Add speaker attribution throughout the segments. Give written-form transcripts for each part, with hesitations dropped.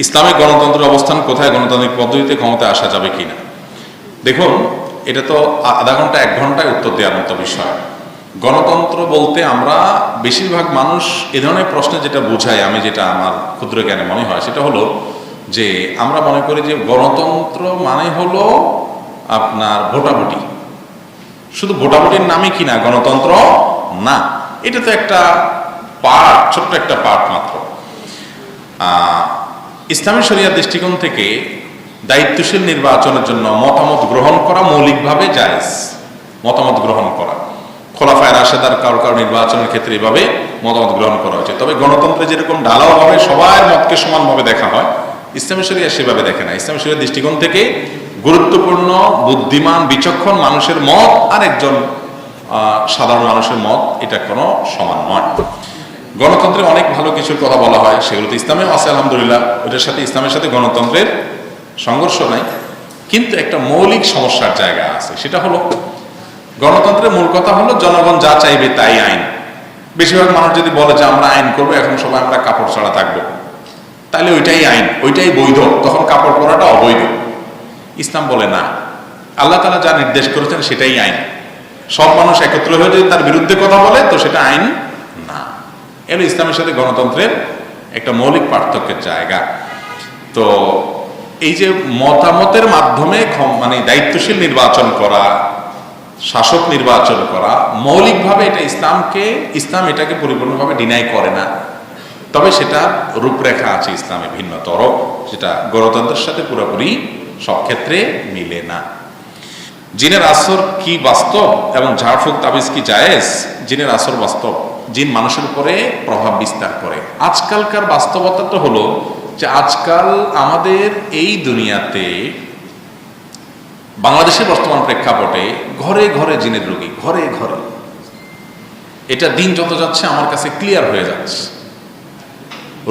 Speaker 1: Islamic গণতন্ত্রের অবস্থান কোথায়, গণতান্ত্রিক পদ্ধতিতে ক্ষমতায় আসা যাবে কিনা? দেখুন, এটা তো আধা ঘন্টা 1 ঘন্টায় উত্তর দেওয়ার মতো বিষয়। গণতন্ত্র বলতে আমরা বেশিরভাগ মানুষ এ ধরনের প্রশ্নে যেটা বোঝাই, আমি যেটা আমার ক্ষুদ্র জ্ঞানে মনে হয় সেটা হলো যে আমরা মনে করি যে গণতন্ত্র মানে হলো আপনার ভোটাভুটি। শুধু ভোটাভুটির নামে কিনা গণতন্ত্র না, এটা তো একটা পার্ট, ছোট্ট একটা পার্ট মাত্র। ইসলামী শরিয়ার দৃষ্টিকোণ থেকে দায়িত্বশীল নির্বাচনের জন্য মতামত গ্রহণ করা মৌলিকভাবে জায়েজ। মতামত গ্রহণ করা, খোলাফায়ে রাশেদার কারো নির্বাচনের ক্ষেত্রে এভাবে মতামত গ্রহণ করা হয়েছে। তবে গণতন্ত্রে যেরকম ঢালাওভাবে সবার মতকে সমানভাবে দেখা হয়, ইসলামী শরিয়া সেভাবে দেখে না। ইসলামী শরিয়ার দৃষ্টিকোণ থেকে গুরুত্বপূর্ণ, বুদ্ধিমান, বিচক্ষণ মানুষের মত আর একজন সাধারণ মানুষের মত, এটা কোনো সমান নয়। গণতন্ত্রে অনেক ভালো কিছুর কথা বলা হয়, সেগুলো তো ইসলামেও আছে আলহামদুলিল্লাহ, ওইটার সাথে ইসলামের সাথে গণতন্ত্রের সংঘর্ষ নাই। কিন্তু একটা মৌলিক সমস্যার জায়গা আছে, সেটা হলো গণতন্ত্রের মূল কথা হলো জনগণ যা চাইবে তাই আইন। বেশিরভাগ মানুষ যদি বলে যে আমরা আইন করবো, এখন সবাই আমরা কাপড় ছাড়া থাকবো, তাহলে ওইটাই আইন, ওইটাই বৈধ, তখন কাপড় পরাটা অবৈধ। ইসলাম বলে না, আল্লাহ তাআলা যা নির্দেশ করেছেন সেটাই আইন। সব মানুষ একত্র হয়ে যদি তার বিরুদ্ধে কথা বলে তো সেটা আইন না। এলো ইসলামের সাথে গণতন্ত্রের একটা মৌলিক পার্থক্যের জায়গা। তো এই যে মতামতের মাধ্যমে মানে দায়িত্বশীল নির্বাচন করা, শাসক নির্বাচন করা, মৌলিকভাবে এটা ইসলাম এটাকে পরিপূর্ণভাবে ডিনাই করে না। তবে সেটা রূপরেখা আছে ইসলামে ভিন্নতর, যেটা গণতন্ত্রের সাথে পুরোপুরি সব ক্ষেত্রে মিলে না। জিনের আসর কি বাস্তব এবং ঝাড়ফুঁক তাবিজ কি জায়েজ? জিনের আসর বাস্তব। জিন মানুষের উপরে প্রভাব বিস্তার করে। আজকালকার বাস্তবতা তো হলো যে আজকাল আমাদের এই দুনিয়াতে, বাংলাদেশের বর্তমান প্রেক্ষাপটে ঘরে ঘরে জিনের রোগী, ঘরে ঘরে। এটা দিন যত যাচ্ছে আমার কাছে ক্লিয়ার হয়ে যাচ্ছে।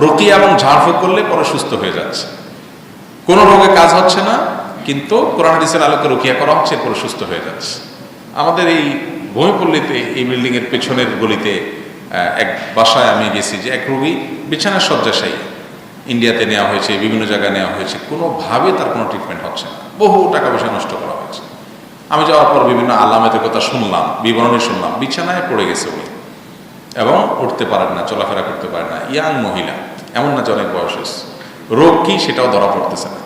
Speaker 1: রুকিয়া এবং ঝাড়ফুঁক করলে পরে সুস্থ হয়ে যাচ্ছে, কোনো রোগে কাজ হচ্ছে না, কিন্তু কোরআন হাদিসের আলোকে রুকিয়া করা হচ্ছে, এরপরে সুস্থ হয়ে যাচ্ছে। আমাদের এই ভূমিপল্লীতে, এই বিল্ডিং এর পেছনের গলিতে এক বাসায় আমি গেছি, যে এক রোগী বিছানার শয্যাশায়ী, ইন্ডিয়াতে নেওয়া হয়েছে, বিভিন্ন জায়গায় নেওয়া হয়েছে, কোনোভাবে তার কোনো ট্রিটমেন্ট হচ্ছে না, বহু টাকা পয়সা নষ্ট করা হয়েছে। আমি যাওয়ার পর বিভিন্ন আলামতের কথা শুনলাম, বিবরণী শুনলাম, বিছানায় পড়ে গেছে উনি এবং উঠতে পারেন না, চলাফেরা করতে পারেন না, ইয়াং মহিলা, এমন না যে অনেক বয়স হয়েছে। রোগ কি সেটাও ধরা পড়তেছে না,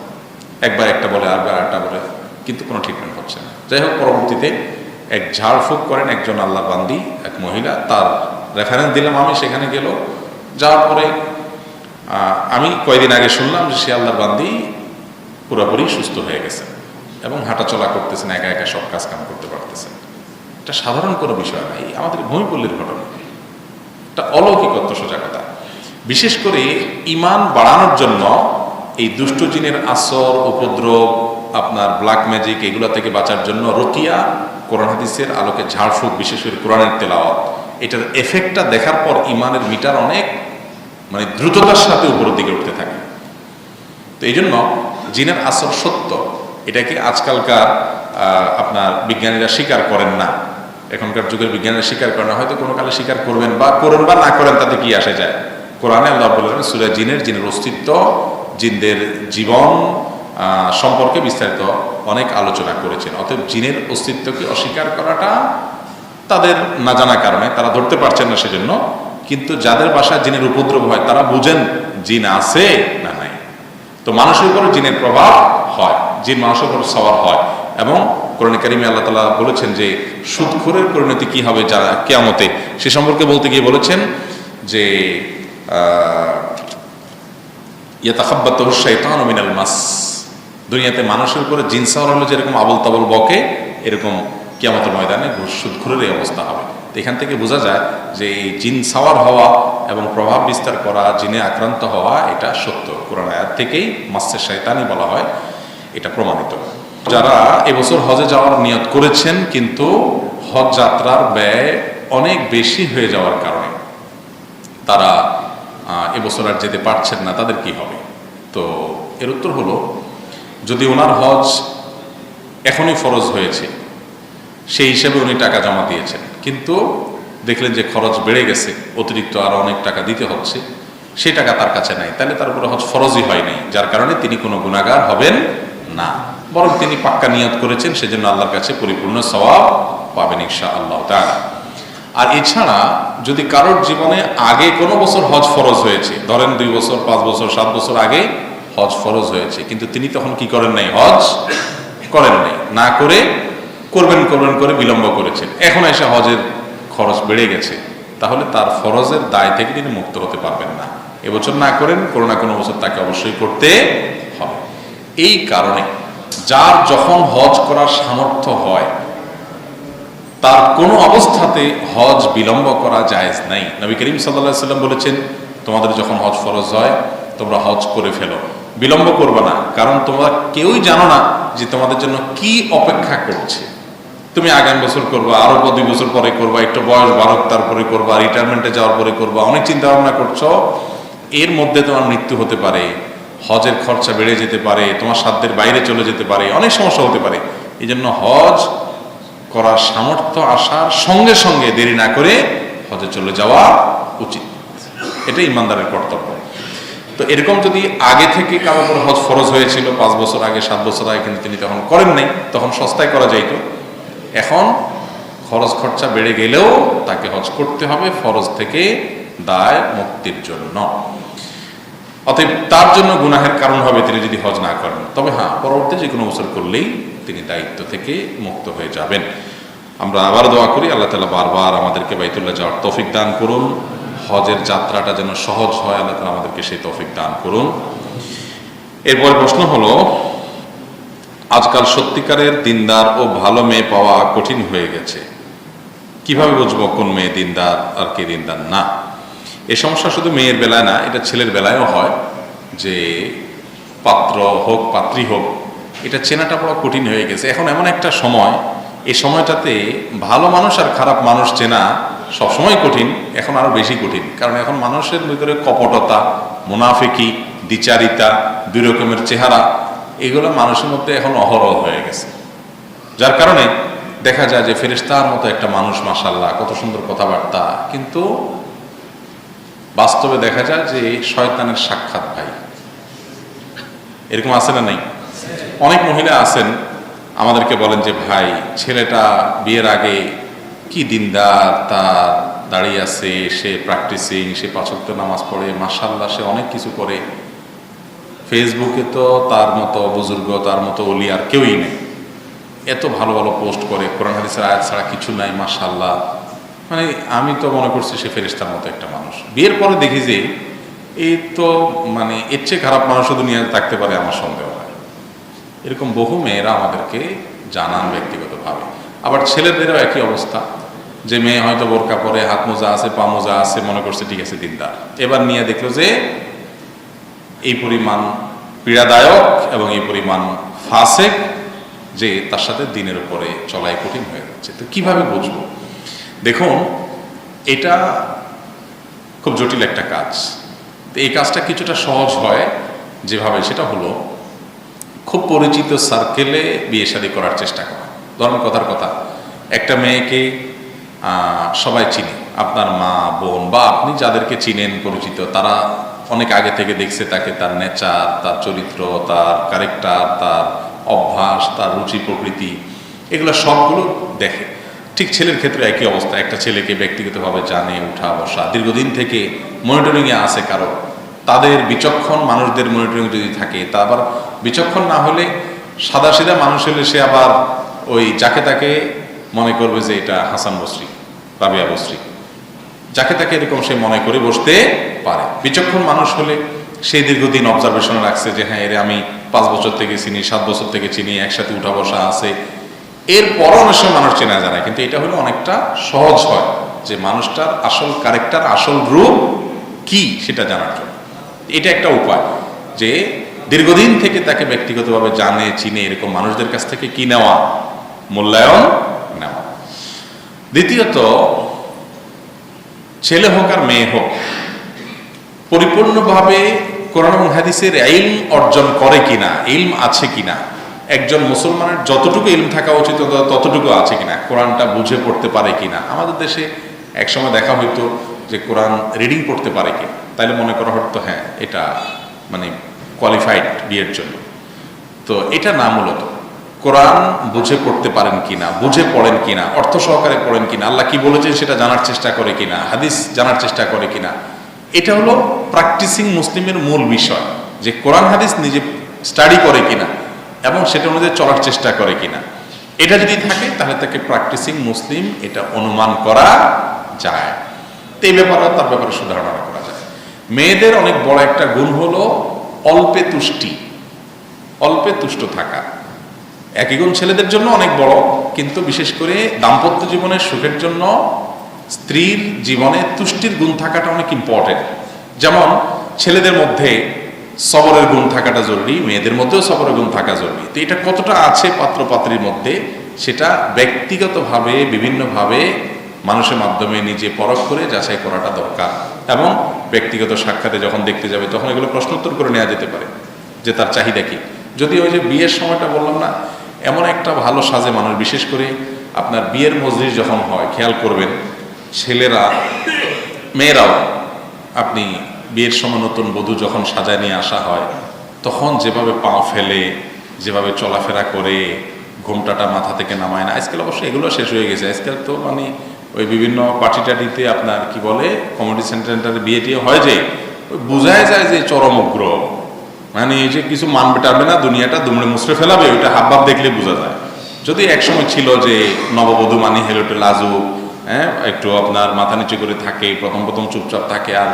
Speaker 1: একবার একটা বলে আরবার একটা বলে, কিন্তু কোনো ট্রিটমেন্ট হচ্ছে না। যাই হোক, পরবর্তীতে এক ঝাড়ফুঁক করেন একজন আল্লাহ বান্দি, এক মহিলা, তার রেফারেন্স দিলাম আমি, সেখানে গেল। যাওয়ার পরে আমি কয়েকদিন আগে শুনলাম যে সে আল্লাহর বান্দি পুরোপুরি সুস্থ হয়ে গেছে এবং হাঁটাচলা করতেছেন, একা একা সব কাজ কাম করতে পারতেছেন। এটা সাধারণ কোনো বিষয় নাই, আমাদের ভূমিপল্লীর ঘটনা, এটা অলৌকিকত্ব, সোজা কথা। বিশেষ করে ঈমান বাড়ানোর জন্য এই দুষ্ট জিনের আসর, উপদ্রব, আপনার ব্ল্যাক ম্যাজিক, এগুলো থেকে বাঁচার জন্য রুকিয়া, কোরআন হাদিসের আলোকে ঝাড়ফুঁক, বিশেষ করে কোরআনের তেলাওয়াত, এটার এফেক্টটা দেখার পর ঈমানের মিটার অনেক মানে দ্রুততার সাথে উপরের দিকে উঠতে থাকে। তো এই জন্য জিনের আসর সত্য, এটাকে আজকালকার আপনার বিজ্ঞানীরা স্বীকার করেন না। এখনকার যুগের বিজ্ঞানীরা স্বীকার করেন না, হয়তো কোনো কালে স্বীকার করবেন বা করেন বা না করেন, তাতে কি আসে যায়। কোরআনে আল্লাহ বললেন সূরা জিনের অস্তিত্ব, জিনদের জীবন সম্পর্কে বিস্তারিত অনেক আলোচনা করেছেন। অতএব জিনের অস্তিত্বকে অস্বীকার করাটা তাদের না জানার কারণে, তারা ধরতে পারছেন না সেজন্য। কিন্তু যাদের বাসায় জিনের উপদ্রব হয় তারা বুঝেন জিন আছে না নাই। তো মানুষের উপর জিনের প্রভাব হয়, জিন মানুষের উপর সওয়ার হয়। এবং কোরআন কারিমে আল্লাহ তাআলা বলেছেন যে সুদখোরের পরিণতি কি হবে যারা কিয়ামতে, সে সম্পর্কে বলতে গিয়ে বলেছেন যে ইয়াতাখাব্বাতুহু শাইতানু মিনাল মাস। দুনিয়াতে মানুষের উপরে জিন সওয়ার হলে যেরকম আবল তাবল বকে, এরকম কিয়ামতের ময়দানে সুদখোরের এই অবস্থা হবে। তো এখান থেকে বোঝা যায় যে এই জিন সাওয়ার হওয়া এবং প্রভাব বিস্তার করা, জিনে আক্রান্ত হওয়া, এটা সত্য। কোরআন আয়াত থেকেই মাসে শয়তানি বলা হয়, এটা প্রমাণিত। যারা এবছর হজে যাওয়ার নিয়ত করেছেন কিন্তু হজ যাত্রার ব্যয় অনেক বেশি হয়ে যাওয়ার কারণে তারা এবছর আর যেতে পারছেন না, তাদের কি হবে? তো এর উত্তর হলো, যদি ওনার হজ এখনই ফরজ হয়েছে, সেই হিসাবে উনি টাকা জমা দিয়েছেন, কিন্তু দেখলেন যে খরচ বেড়ে গেছে, অতিরিক্ত আরো অনেক টাকা দিতে হচ্ছে, সেই টাকা তার কাছে নাই, তাহলে তার উপরে হজ ফরজই হয় নাই, যার কারণে তিনি কোনো গুনাহগার হবেন না, বরং তিনি পাক্কা নিয়ত করেছেন, সেজন্য আল্লাহর কাছে পরিপূর্ণ সওয়াব পাবেন ইনশাআল্লাহ তাআলা। আর এছাড়া যদি কারোর জীবনে আগে কোনো বছর হজ ফরজ হয়েছে, ধরেন 2 বছর 5 বছর 7 বছর আগে হজ ফরজ হয়েছে, কিন্তু তিনি তখন কি করেন নাই, হজ করেন নাই, না করে করবেন করে বিলম্ব করেছেন, এখন এসে হজের খরচ বেড়ে গেছে, তাহলে তার ফরজের দায় থেকে তিনি মুক্ত হতে পারবেন না। এবছর না করেন, কোনো না কোনো বছর তাকে অবশ্যই করতে হবে। এই কারণে যার যখন হজ করার সামর্থ্য হয় তার কোনো অবস্থাতে হজ বিলম্ব করা জায়েজ নাই। নবী করিম সাল্লাল্লাহু আলাইহি সাল্লাম বলেছেন, তোমাদের যখন হজ ফরজ হয় তোমরা হজ করে ফেলো, বিলম্ব করবে না, কারণ তোমরা কেউই জানো না যে তোমাদের জন্য কি অপেক্ষা করছে। তুমি আগামী বছর করবা, আরো 2 বছর পরে করবা, একটু বয়স বাড়ক তারপরে করবা, রিটায়ারমেন্টে যাওয়ার পরে করবা, অনেক চিন্তা ভাবনা করছো, এর মধ্যে তোমার মৃত্যু হতে পারে, হজের খরচা বেড়ে যেতে পারে, তোমার সাধ্যের বাইরে চলে যেতে পারে, অনেক সমস্যা হতে পারে। এই জন্য হজ করার সামর্থ্য আসার সঙ্গে সঙ্গে দেরি না করে হজে চলে যাওয়া উচিত, এটা ইমানদারের কর্তব্য। তো এরকম যদি আগে থেকে কারোর উপর হজ ফরজ হয়েছিল 5 বছর আগে 7 বছর আগে, কিন্তু তিনি তখন করেন নাই, তখন সস্তায় করা যাইত, এখন খরচ খরচা বেড়ে গেলেও তাকে হজ করতে হবে ফরজ থেকে দায় মুক্তির জন্য। অতএব তার জন্য গুনাহের কারণ হবে তিনি যদি হজ না করেন, তবে হ্যাঁ পরবর্তী যে কোনো বছর করলেই তিনি দায়িত্ব থেকে মুক্ত হয়ে যাবেন। আমরা আবার দোয়া করি আল্লাহ তাআলা বারবার আমাদেরকে বাইতুল্লাহ যাওয়ার তৌফিক দান করুন, হজের যাত্রাটা যেন সহজ হয়, আল্লাহ তাআলা আমাদেরকে সেই তৌফিক দান করুন। এরপর প্রশ্ন হলো, আজকাল সত্যিকারের দিনদার ও ভালো মেয়ে পাওয়া কঠিন হয়ে গেছে, কিভাবে বুঝবো কোন মেয়ে দিনদার আর কে দিনদার না? এই সমস্যা শুধু মেয়ের বেলায় না, এটা ছেলের বেলায়ও হয়, যে পাত্র হোক পাত্রী হোক এটা চেনাটা বড় কঠিন হয়ে গেছে। এখন এমন একটা সময়, এই সময়টাতে ভালো মানুষ আর খারাপ মানুষ চেনা সবসময় কঠিন, এখন আরো বেশি কঠিন, কারণ এখন মানুষের ভিতরে কপটতা, মুনাফিকি, দ্বিচারিতা, 2 রকমের চেহারা, এগুলো মানুষের মধ্যে এখন অহরহ হয়ে গেছে, যার কারণে দেখা যায় যে ফেরেশতার মতো একটা মানুষ, মাশাআল্লাহ কত সুন্দর কথাবার্তা, কিন্তু বাস্তবে দেখা যায় যে শয়তানের সাক্ষাৎ ভাই। এরকম আছে না নাই? অনেক মহিলা আছেন আমাদেরকে বলেন যে ভাই ছেলেটা বিয়ের আগে কি দিনদার, তার দাঁড়িয়ে আছে, সে প্র্যাকটিসিং, সে 5 ওয়াক্ত নামাজ পড়ে, মাশাআল্লাহ সে অনেক কিছু করে, ফেসবুকে তো তার মতো বুজুর্গ, তার মতো ওলি আর কেউই নেই, এত ভালো ভালো পোস্ট করে, কোরআন হাদিসের আয়াত ছাড়া কিছু নাই, মাশাআল্লাহ, মানে আমি তো মনে করছি সে ফেরেশতার মতো একটা মানুষ। বিয়ের পরে দেখি যে এই তো মানে এর চেয়ে খারাপ মানুষও দুনিয়ায় থাকতে পারে, আমার সন্দেহ হয়। এরকম বহু মেয়েরা আমাদেরকে জানান ব্যক্তিগতভাবে। আবার ছেলেদেরও একই অবস্থা, যে মেয়ে হয়তো বোরকা পরে, হাত মোজা আছে, পা মোজা আছে, মনে করছে ঠিক আছে দিনদার, এবার নিয়ে দেখলো যে এই পরিমাণ পীড়াদায়ক এবং এই পরিমাণ ফাসেক যে তার সাথে দিনের উপরে চলাই কঠিন হয়ে যাচ্ছে। তো কিভাবে বুঝবো? দেখুন, এটা খুব জটিল একটা কাজ। তো এই কাজটা কিছুটা সহজ হয় যেভাবে, সেটা হলো খুব পরিচিত সার্কেলে বিয়ে শাদী করার চেষ্টা করা। ধরেন কথার কথা, একটা মেয়েকে সবাই চিনে, আপনার মা বোন বা আপনি যাদেরকে চিনেন পরিচিত, তারা অনেক আগে থেকে দেখছে তাকে, তার নেচার, তার চরিত্র, তার ক্যারেক্টার, তার অভ্যাস, তার রুচি প্রকৃতি, এগুলো সবগুলো দেখে। ঠিক ছেলের ক্ষেত্রে একই অবস্থা, একটা ছেলেকে ব্যক্তিগতভাবে জানে, উঠা বসা, দীর্ঘদিন থেকে মনিটরিংয়ে আছে কারো, তাদের বিচক্ষণ মানুষদের মনিটরিং যদি থাকে, তা আবার বিচক্ষণ না হলে সাদাসিধা মানুষ হলে সে আবার ওই যাকে তাকে মনে করবে যে এটা হাসান বসরি, রাবিয়া বসরি, যাকে তাকে এরকম সে মনে করে বসতে পারে। বিচক্ষণ মানুষ হলে সে দীর্ঘদিন অবজারভেশন রাখছে যে হ্যাঁ এর আমি 5 বছর থেকে চিনি, 7 বছর থেকে চিনি, একসাথে উঠা বসা আছে, এরপরও অনেক সময় মানুষ চেনা যায় না। কিন্তু এটা হলো অনেকটা সহজ হয় যে মানুষটার আসল ক্যারেক্টার, আসল রূপ কি সেটা জানার জন্য। এটা একটা উপায় যে দীর্ঘদিন থেকে তাকে ব্যক্তিগতভাবে জানে, চিনে, এরকম মানুষদের কাছ থেকে কি নেওয়া, মূল্যায়ন নেওয়া। দ্বিতীয়ত, ছেলে হোক আর মেয়ে হোক পরিপূর্ণভাবে কোরআন এবং হাদিসের ইলম অর্জন করে কিনা, ইলম আছে কিনা, একজন মুসলমানের যতটুকু ইলম থাকা উচিত ততটুকু আছে কিনা, কোরআনটা বুঝে পড়তে পারে কিনা। আমাদের দেশে একসময় দেখা হইতো যে কোরআন রিডিং পড়তে পারে কি, তাইলে মনে করা হতো হ্যাঁ এটা মানে কোয়ালিফাইড বিয়ের জন্য। তো এটা না, মূলত কোরআন বুঝে পড়তে পারেন কিনা, বুঝে পড়েন কিনা, অর্থ সহকারে পড়েন কিনা, আল্লাহ কি বলেছেন সেটা জানার চেষ্টা করে কিনা, হাদিস জানার চেষ্টা করে কিনা, এটা হলো প্র্যাকটিসিং মুসলিমের মূল বিষয়। যে কোরআন হাদিস নিজে স্টাডি করে কিনা এবং সেটা অনুযায়ী চলার চেষ্টা করে কিনা, এটা যদি থাকে তাহলে তাকে প্র্যাকটিসিং মুসলিম এটা অনুমান করা যায়। তো এই ব্যাপারে তার ব্যাপারে সুধারণা করা যায়। মেয়েদের অনেক বড় একটা গুণ হলো অল্পে তুষ্টি, অল্পে তুষ্ট থাকা। একই গুণ ছেলেদের জন্য অনেক বড়, কিন্তু বিশেষ করে দাম্পত্য জীবনের সুখের জন্য স্ত্রীর জীবনে তুষ্টির গুণ থাকাটা অনেক ইম্পর্টেন্ট। যেমন ছেলেদের মধ্যে সবরের গুণ থাকাটা জরুরি, মেয়েদের মধ্যেও সবরের গুণ থাকা জরুরি। তো এটা কতটা আছে পাত্র পাত্রীর মধ্যে, সেটা ব্যক্তিগতভাবে বিভিন্নভাবে মানুষের মাধ্যমে নিজে পরখ করে যাচাই করাটা দরকার। এবং ব্যক্তিগত সাক্ষাতে যখন দেখতে যাবে তখন এগুলো প্রশ্নোত্তর করে নেওয়া যেতে পারে যে তার চাহিদা কি। যদি ওই যে বিয়ের সময়টা বললাম না, এমন একটা ভালো সাজে মানুষ, বিশেষ করে আপনার বিয়ের মজলিস যখন হয়, খেয়াল করবেন ছেলেরা মেয়েরাও, আপনি বিয়ের সময় নতুন বধূ যখন সাজায় নিয়ে আসা হয় তখন যেভাবে পা ফেলে, যেভাবে চলাফেরা করে, ঘোমটাটা মাথা থেকে নামায় না। আজকাল অবশ্য এগুলো শেষ হয়ে গেছে। আজকাল তো মানে ওই বিভিন্ন পার্টি টাটিতে আপনার কি বলে কমিউনিটি সেন্টারে বিয়ে টিয়ে হয় যে বোঝাই যায় যে চরম উগ্র, মানে এই যে কিছু মানবে টানবে না, দুনিয়াটা দুমড়ে মুচড়ে ফেলাবে, ওইটা হাবভাব দেখলে বোঝা যায়। যদি একসময় ছিল যে নববধূ মানে হেলোটে লাজুক, হ্যাঁ একটু আপনার মাথা নিচু করে থাকে, প্রথম প্রথম চুপচাপ থাকে, আর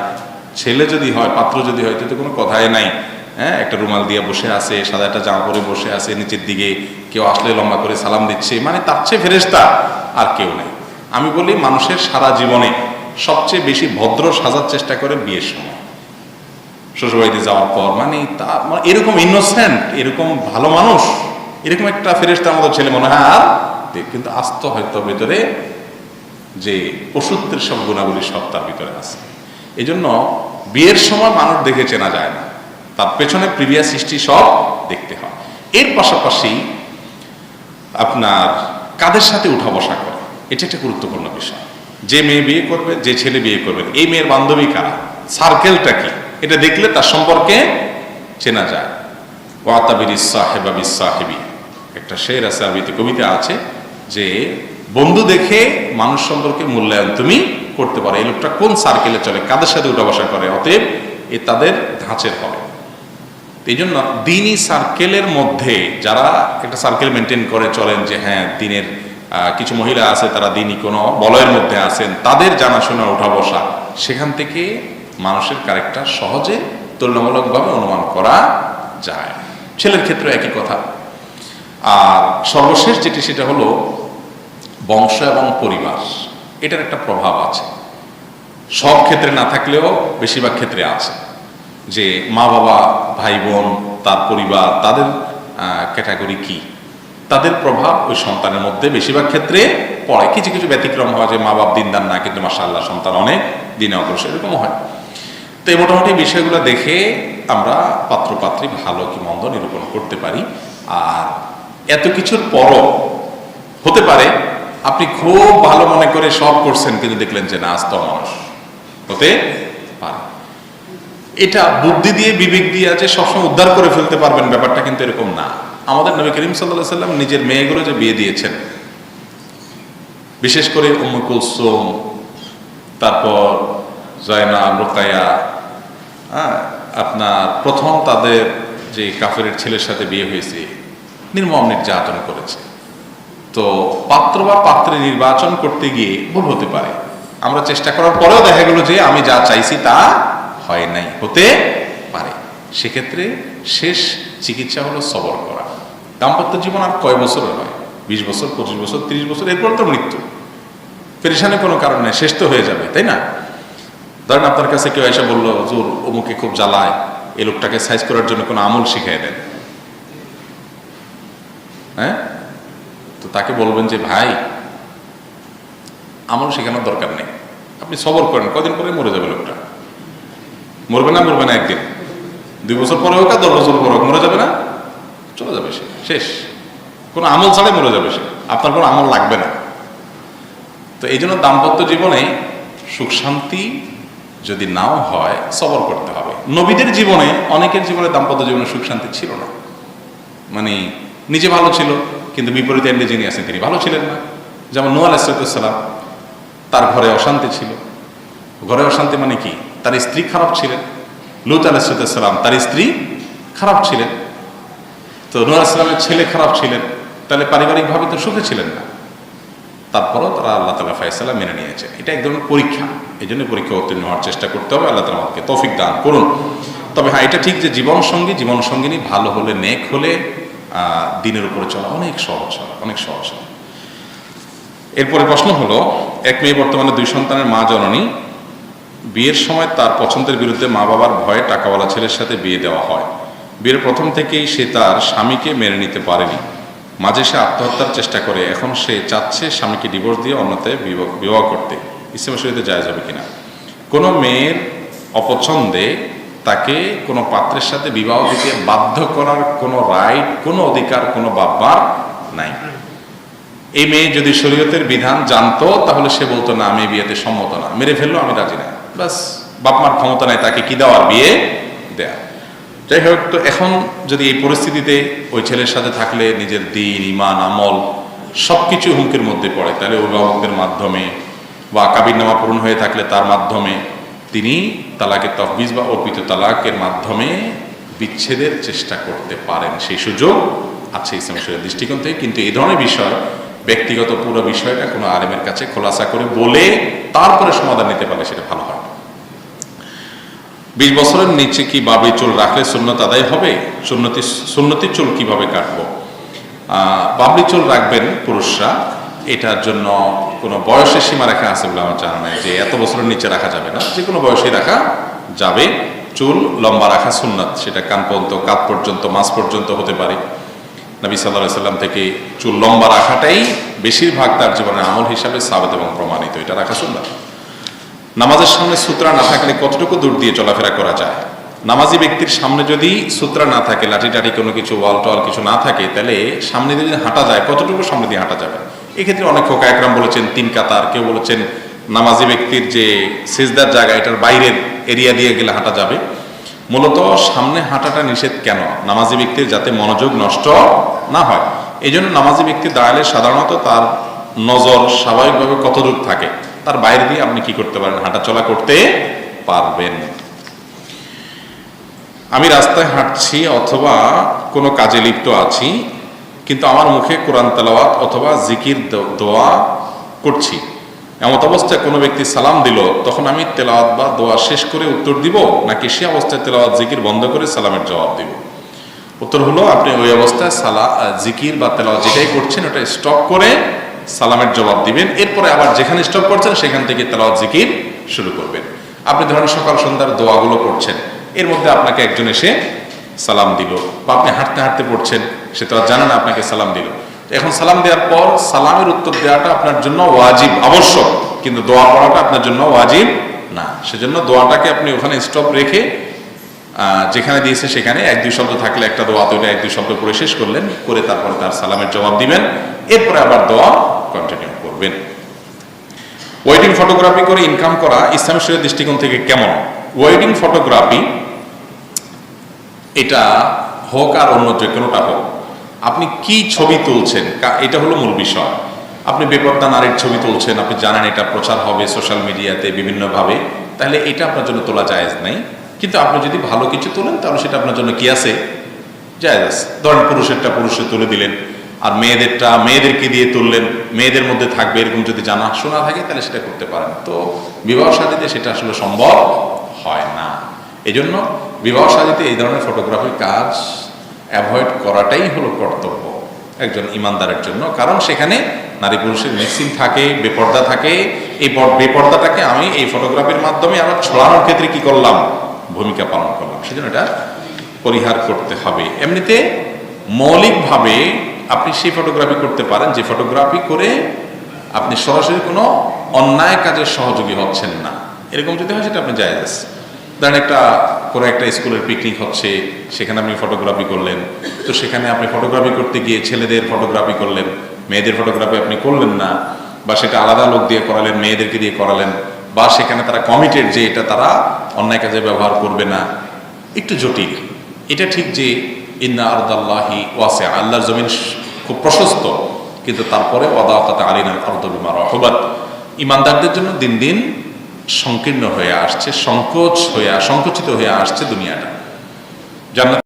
Speaker 1: ছেলে যদি হয়, পাত্র যদি হয়, তো কোনো কথাই নাই। হ্যাঁ একটা রুমাল দিয়ে বসে আছে, সাদা একটা জামা পরে বসে আছে, নিচের দিকে কেউ আসলে লম্বা করে সালাম দিচ্ছে, মানে তার চেয়ে ফেরেশতা আর কেউ নেই। আমি বলি মানুষের সারা জীবনে সবচেয়ে বেশি ভদ্র সাজার চেষ্টা করে বিয়ের সময়, শ্বশুরবাড়িতে যাওয়ার পর। মানে তা এরকম ইনোসেন্ট, এরকম ভালো মানুষ, এরকম একটা ফেরেশতার মতো ছেলে মনে হয় আর, কিন্তু আস্ত হয়তো ভেতরে যে পশুত্বের সব গুণাবলী সব তার ভিতরে আছে। এই জন্য বিয়ের সময় মানুষ দেখে চেনা যায় না, তার পেছনে প্রিভিয়াস হিস্ট্রি সব দেখতে হয়। এর পাশাপাশি আপনার কাদের সাথে উঠা বসা করে, এটা একটা গুরুত্বপূর্ণ বিষয়। যে মেয়ে বিয়ে করবে, যে ছেলে বিয়ে করবে, এই মেয়ের বান্ধবী কারা, সার্কেলটা কি, এটা দেখলে তার সম্পর্কে চেনা যায়। ওয়াতাবির সাহেবা বিস সাহেবি, একটা শের আছে আরবিতে, কবিতা আছে যে বন্ধু দেখে মানুষ সম্পর্কে মূল্যায়ন তুমি করতে পারো, এই লোকটা কোন সার্কেলে চলে, কাদের সাথে উঠা বসা করে, অতএব এ তাদের ধাঁচের হবে। এই জন্য দিনই সার্কেলের মধ্যে যারা একটা সার্কেল মেনটেন করে চলেন, যে হ্যাঁ দিনের কিছু মহিলা আছে তারা দিনই কোনো বলয়ের মধ্যে আছেন, তাদের জানাশোনা উঠা বসা, সেখান থেকে মানুষের ক্যারেক্টার সহজে তুলনামূলকভাবে অনুমান করা যায়। ছেলের ক্ষেত্রে একই কথা। আর সর্বশেষ যেটি, সেটা হলো বংশ এবং পরিবার, এটার একটা প্রভাব আছে। সব ক্ষেত্রে না থাকলেও বেশিরভাগ ক্ষেত্রে আছে, যে মা বাবা, ভাই বোন, তার পরিবার, তাদের ক্যাটাগরি কি, তাদের প্রভাব ওই সন্তানের মধ্যে বেশিরভাগ ক্ষেত্রে পড়ে। কিছু কিছু ব্যতিক্রম হয় যে মা বাপ দিনদার না, কিন্তু মাশাআল্লাহ সন্তান অনেক দিনে অগ্রসর, এরকম হয়। তো এই মোটামুটি বিষয়গুলো দেখে আমরা পাত্রপাত্রী ভালো কি মন্দ নিরূপণ করতে পারি। আর এত কিছুর পরও হতে পারে আপনি খুব ভালো মনে করে সব করছেন, কিন্তু দেখলেন যে না, আস্ত মানুষ হতে পারে। এটা বুদ্ধি দিয়ে, বিবেক দিয়ে আছে সবসময় উদ্ধার করে ফেলতে পারবেন, ব্যাপারটা কিন্তু এরকম না। আমাদের নবী করিম সাল্লাল্লাহু আলাইহি সাল্লাম নিজের মেয়েগুলো যে বিয়ে দিয়েছেন, বিশেষ করে উম্মে কুলসুম, তারপর জয়নাব, রুকায়া, আপনার প্রথম তাদের যে কাফেরের ছেলের সাথে বিয়ে হয়েছে, নির্মম নির্যাতন করেছে। তো পাত্র বা পাত্রে নির্বাচন করতে গিয়ে ভুল হতে পারে, আমরা চেষ্টা করার পরেও দেখা গেল যে আমি যা চাইছি তা হয় নাই, হতে পারে। সেক্ষেত্রে শেষ চিকিৎসা হলো সবর করা। দাম্পত্য জীবন আর কয় বছরের হয়? 20 বছর, 25 বছর, 30 বছর, এরপর তো মৃত্যু। পেরেশানের কোনো কারণ নেই, শেষ তো হয়ে যাবে, তাই না? ধরেন আপনার কাছে কেউ এসে বললো, হুজুর অমুকে খুব জ্বালায়, এই লোকটাকে সাইজ করার জন্য কোনো আমল শিখিয়ে দেন। হ্যাঁ, তো তাকে বলবেন যে ভাই আমল শেখানোর দরকার নেই, আপনি সবর করেন, কদিন পরে মরে যাবে লোকটা। মরবে না? মরবে না একদিন, 2 বছর পরে হোক আর 10 বছর পরে হোক, মরে যাবে না? চলে যাবে সে, শেষ। কোনো আমল ছাড়াই মরে যাবে সে, আপনার কোনো আমল লাগবে না। তো এই জন্য দাম্পত্য জীবনে সুখ শান্তি যদি নাও হয় সবর করতে হবে। নবীদের জীবনে, অনেকের জীবনে দাম্পত্য জীবনে সুখ শান্তি ছিল না, মানে নিজে ভালো ছিল কিন্তু বিপরীত এন্ডে যিনি আছেন তিনি ভালো ছিলেন না। যেমন নূহ আলাইহিস সালাম, তার ঘরে অশান্তি ছিল। ঘরে অশান্তি মানে কি? তার স্ত্রী খারাপ ছিলেন। লূত আলাইহিস সালাম, তার স্ত্রী খারাপ ছিলেন। তো নূহ আলাইহিস সালামের ছেলে খারাপ ছিলেন, তাহলে পারিবারিকভাবে তো সুখে ছিলেন না। তারপরও তারা আল্লাহ তাআলা ফয়সালা মেনে নিয়েছে। এটা এক ধরনের পরীক্ষা, এই জন্য পরীক্ষা উত্তীর্ণ হওয়ার চেষ্টা করতে হবে। আল্লাহ তাআলা আমাদেরকে তৌফিক দান করুন। তবে হ্যাঁ, এটা ঠিক যে জীবনসঙ্গিনী ভালো হলে, নেক হলে দিনের উপরে চলা অনেক সহজ হয়, অনেক সহজ হয়। এরপরে প্রশ্ন হলো, এক মেয়ে বর্তমানে 2 সন্তানের মা জননী, বিয়ের সময় তার পছন্দের বিরুদ্ধে মা বাবার ভয়ে টাকাওয়ালা ছেলের সাথে বিয়ে দেওয়া হয়। বিয়ের প্রথম থেকেই সে তার স্বামীকে মেনে নিতে পারেনি, মাঝে সে আত্মহত্যার চেষ্টা করে। এখন সে চাচ্ছে স্বামীকে ডিভোর্স দিয়ে অন্যতে বিবাহ করতে। ইসলামের শরীয়তে জায়েজ হবে কিনা? কোনো মেয়ের অপছন্দে তাকে কোনো পাত্রের সাথে বিবাহ দিতে বাধ্য করার কোনো রাইট, কোনো অধিকার কোনো বাবার নাই। এই মেয়ে যদি শরীয়তের বিধান জানতো তাহলে সে বলতো না, আমি বিয়েতে সম্মত না, মেরে ফেললো, আমি রাজি না, বাস। বাপ মার ক্ষমতা নাই তাকে কি দেওয়ার, বিয়ে দেয়া। যাই হোক, তো এখন যদি এই পরিস্থিতিতে ওই ছেলের সাথে থাকলে নিজের দিন, ইমান, আমল সবকিছু হুমকির মধ্যে পড়ে, তাহলে অভিভাবকদের মাধ্যমে বা কাবিননামা পূরণ হয়ে থাকলে তার মাধ্যমে তিনি তালাকের তফবিজ বা অর্পিত তালাকের মাধ্যমে বিচ্ছেদের চেষ্টা করতে পারেন। সেই সুযোগ আছে ইসলামের শরীয়তের দৃষ্টিকোণ থেকে। কিন্তু এই ধরনের বিষয়, ব্যক্তিগত পুরো বিষয়টা কোনো আলেমের কাছে খোলাসা করে বলে তারপরে সমাধান নিতে পারলে সেটা ভালো হয়। 20 বছরের নিচে কি বাবরি চুল রাখলে সুন্নত আদায় হবে? সুন্নতি চুল কিভাবে কাটবো? বাবরি চুল রাখবেন পুরুষরা, এটার জন্য কোনো বয়সের সীমা রাখা আছে বলে আমার জানা নাই যে এত বছরের নিচে রাখা যাবে না, যে কোনো বয়সে রাখা যাবে। চুল লম্বা রাখা সুন্নাত, সেটা কান পর্যন্ত, কাঁধ পর্যন্ত, মাঝ পর্যন্ত হতে পারে। নবী সাল্লাল্লাহু আলাইহি সাল্লাম থেকে চুল লম্বা রাখাটাই বেশিরভাগ তার জীবনের আমল হিসাবে সাবিত এবং প্রমাণিত, এটা রাখা সুন্নাত। নামাজের সামনে সুতরা না থাকলে কতটুকু দূর দিয়ে চলাফেরা করা যায়? নামাজি ব্যক্তির সামনে যদি সুতরা না থাকে, লাঠি টাঠি কোনো কিছু, ওয়াল টল কিছু না থাকে, তাহলে সামনে দিয়ে হাঁটা যায়, কতটুকু সামনে দিয়ে হাঁটা যাবে? এক্ষেত্রে অনেক খোকা একরাম বলেছেন 3 কাতার, কেউ বলেছেন নামাজি ব্যক্তির যে সিজদার জায়গা এটার বাইরের এরিয়া দিয়ে গেলে হাঁটা যাবে। মূলত সামনে হাঁটাটা নিষেধ কেন? নামাজি ব্যক্তির যাতে মনোযোগ নষ্ট না হয়, এই জন্য নামাজি ব্যক্তি দাঁড়ালে সাধারণত তার নজর স্বাভাবিকভাবে কতদূর থাকে, তার বাইরে দিয়ে আপনি কি করতে পারেন, হাঁটা চলা করতে পারবেন। আমি রাস্তায় হাঁটছি অথবা কোনো কাজে লিপ্ত আছি, কিন্তু আমার মুখে কোরআন তেলাওয়াত অথবা জিকির দোয়া করছি। এমত অবস্থায় কোনো ব্যক্তি সালাম দিল, তখন আমি তেলাওয়াত বা দোয়া শেষ করে উত্তর দিব, নাকি সে অবস্থায় তেলাওয়াত জিকির বন্ধ করে সালামের জবাব দিব? উত্তর হলো, আপনি ওই অবস্থায় জিকির বা তেলাওয়াত যেটাই করছেন ওটা স্টপ করে সালামের জবাব দিবেন। এরপরে আবার যেখানে স্টপ করছেন সেখান থেকে তেলাওয়াত জিকির শুরু করবেন। আপনি ধরেন সকাল সন্ধ্যার দোয়াগুলো পড়ছেন, এর মধ্যে আপনাকে একজন এসে সালাম দিল, বা আপনি হাঁটতে হাঁটতে পড়ছেন, সে তো আর জানে না আপনাকে সালাম দিল। এখন সালাম দেওয়ার পর সালামের উত্তর দেওয়াটা আপনার জন্য ওয়াজিব, আবশ্যক, কিন্তু দোয়া পড়াটা আপনার জন্য ওয়াজিব না। সেজন্য দোয়াটাকে আপনি ওখানে স্টপ রেখে যেখানে দিয়েছে সেখানে 1-2 শব্দ থাকলে একটা দোয়া তো 1-2 শব্দ পড়ে শেষ করলেন, করে তারপরে তার সালামের জবাব দিবেন, এরপরে আবার দোয়া কন্টিনিউ করবেন। ওয়েডিং ফটোগ্রাফি করে ইনকাম করা ইসলামের শরীয়তের দৃষ্টিকোণ থেকে কেমন? ওয়েডিং ফটোগ্রাফি এটা হোক আর অন্য যে কোনোটা হোক, আপনি কি ছবি তুলছেন এটা হলো মূল বিষয়। আপনি বেপরদা নারীর ছবি তুলছেন, আপনি জানেন এটা প্রচার হবে সোশ্যাল মিডিয়াতে বিভিন্নভাবে, তাহলে এটা আপনার জন্য তোলা জায়েজ নাই। কিন্তু আপনি যদি ভালো কিছু তোলেন তাহলে সেটা আপনার জন্য কি আছে, জায়েজ আছে। ধরেন পুরুষেরটা পুরুষে তুলে দিলেন, আর মেয়েদেরটা মেয়েদেরকে দিয়ে তুললেন, মেয়েদের মধ্যে থাকবে এরকম যদি জানা শোনা থাকে তাহলে সেটা করতে পারেন। তো বিবাহ শাদীতে সেটা আসলে সম্ভব হয় না। এই জন্য বিবাহ শাদীতে এই ধরনের ফটোগ্রাফির কাজ অ্যাভয়েড করাটাই হলো কর্তব্য একজন ইমানদারের জন্য। কারণ সেখানে নারী পুরুষের মিক্সিং থাকে, বেপর্দা থাকে। এই বেপর্দাটাকে আমি এই ফটোগ্রাফির মাধ্যমে আবার ছড়ানোর ক্ষেত্রে কি করলাম, ভূমিকা পালন করলাম। সেজন্য এটা পরিহার করতে হবে। এমনিতে মৌলিকভাবে আপনি সেই ফটোগ্রাফি করতে পারেন যে ফটোগ্রাফি করে আপনি সরাসরি কোনো অন্যায় কাজের সহযোগী হচ্ছেন না, এরকম যদি হয় সেটা আপনি জায়েজ আছে। ধরেন কোনো একটা স্কুলের পিকনিক হচ্ছে, সেখানে আপনি ফটোগ্রাফি করলেন, তো সেখানে আপনি ফটোগ্রাফি করতে গিয়ে ছেলেদের ফটোগ্রাফি করলেন, মেয়েদের ফটোগ্রাফি আপনি করলেন না, বা সেটা আলাদা লোক দিয়ে করালেন, মেয়েদেরকে দিয়ে করালেন, বা সেখানে তারা কমিটেড যে এটা তারা অন্যায় কাজে ব্যবহার করবে না, একটু জটিল। এটা ঠিক যে ইন্না আরদাল্লাহি ওয়াসিআ, আল্লাহর জমিন খুব প্রশস্ত, কিন্তু তারপরে ওয়াদাকাত আলাইনাল আরদু বিমা রাহুবাত, ইমানদারদের জন্য দিন দিন সংকীর্ণ হয়ে আসছে, সংকুচিত হয়ে আসছে দুনিয়াটা। জান্নাতে